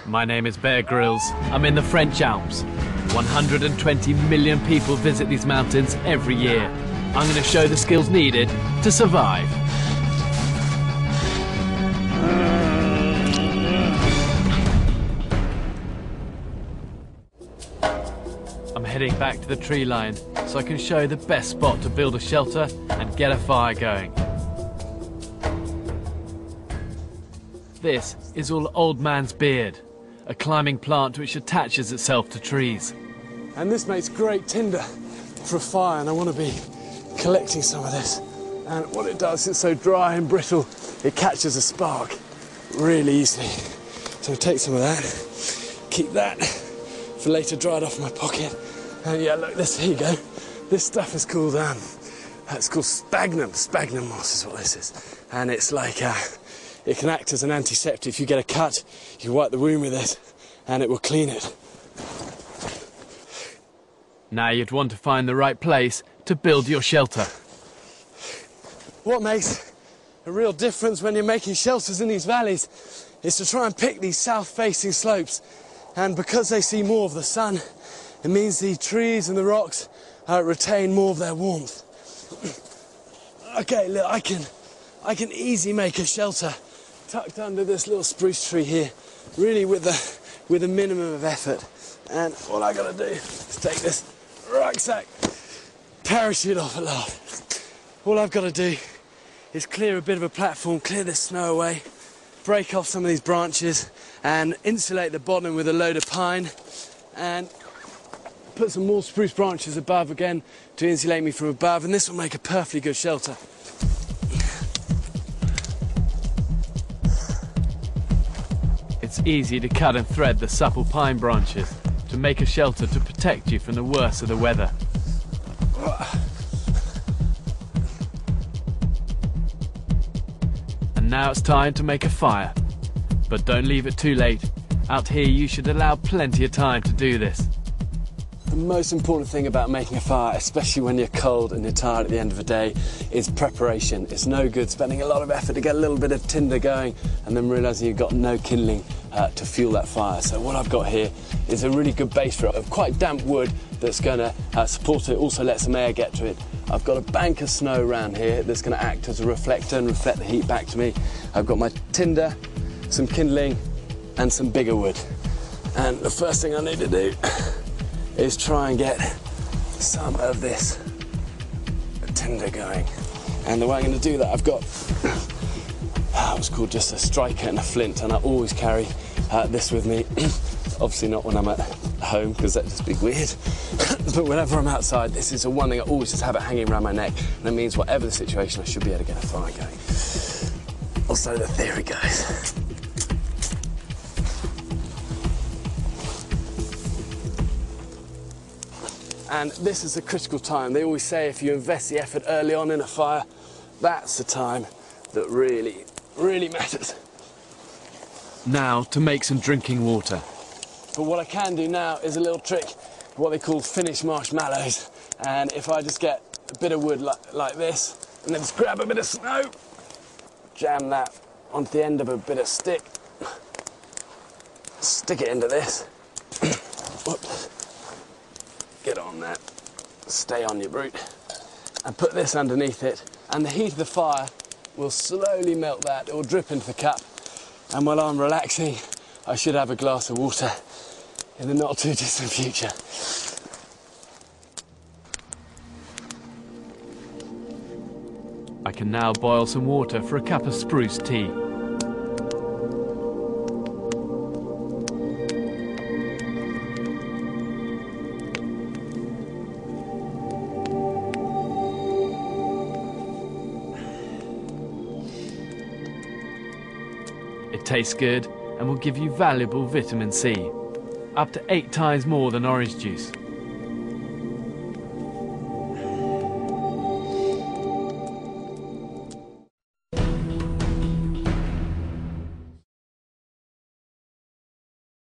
My name is Grylls. I'm in the French Alps. 120 million people visit these mountains every year. I'm going to show the skills needed to survive. I'm heading back to the tree line so I can show you the best spot to build a shelter and get a fire going. This is all Old Man's Beard, a climbing plant which attaches itself to trees. And this makes great tinder for a fire, and I want to be collecting some of this. And what it does, it's so dry and brittle, it catches a spark really easily. So I'll take some of that, keep that for later, dry it off in my pocket. And yeah, look, here you go. This stuff is called, it's called sphagnum. Sphagnum moss is what this is. And it's like, it can act as an antiseptic. If you get a cut, you wipe the wound with it, and it will clean it. Now you'd want to find the right place to build your shelter. What makes a real difference when you're making shelters in these valleys is to try and pick these south-facing slopes. And because they see more of the sun, it means the trees and the rocks retain more of their warmth. Okay, look, I can easily make a shelter tucked under this little spruce tree here, really with a minimum of effort. And all I gotta do is take this rucksack, parachute off at last. All I've got to do is clear a bit of a platform, clear the snow away, break off some of these branches and insulate the bottom with a load of pine, and put some more spruce branches above again to insulate me from above, and this will make a perfectly good shelter. It's easy to cut and thread the supple pine branches to make a shelter to protect you from the worst of the weather. And now it's time to make a fire. But don't leave it too late. Out here you should allow plenty of time to do this. The most important thing about making a fire, especially when you're cold and you're tired at the end of the day, is preparation. It's no good spending a lot of effort to get a little bit of tinder going and then realising you've got no kindling to fuel that fire. So what I've got here is a really good base for it, of quite damp wood that's going to support it, also let some air get to it. I've got a bank of snow around here that's going to act as a reflector and reflect the heat back to me. I've got my tinder, some kindling and some bigger wood. And the first thing I need to do is try and get some of this tinder going. And the way I'm going to do that, I've got what's called just a striker and a flint, and I always carry this with me. Obviously not when I'm at home, because that'd just be weird. But whenever I'm outside, this is the one thing I always just have it hanging around my neck, and it means whatever the situation, I should be able to get a fire going. Also, the theory goes. And this is a critical time. They always say if you invest the effort early on in a fire, that's the time that really, really matters. Now to make some drinking water. But what I can do now is a little trick, what they call Finnish marshmallows. And if I just get a bit of wood like this, and then just grab a bit of snow, jam that onto the end of a bit of stick, stick it into this. Whoops. Get on that, stay on your brute, and put this underneath it, and the heat of the fire will slowly melt that. It will drip into the cup, and while I'm relaxing, I should have a glass of water in the not too distant future. I can now boil some water for a cup of spruce tea. It tastes good and will give you valuable vitamin C, up to 8 times more than orange juice.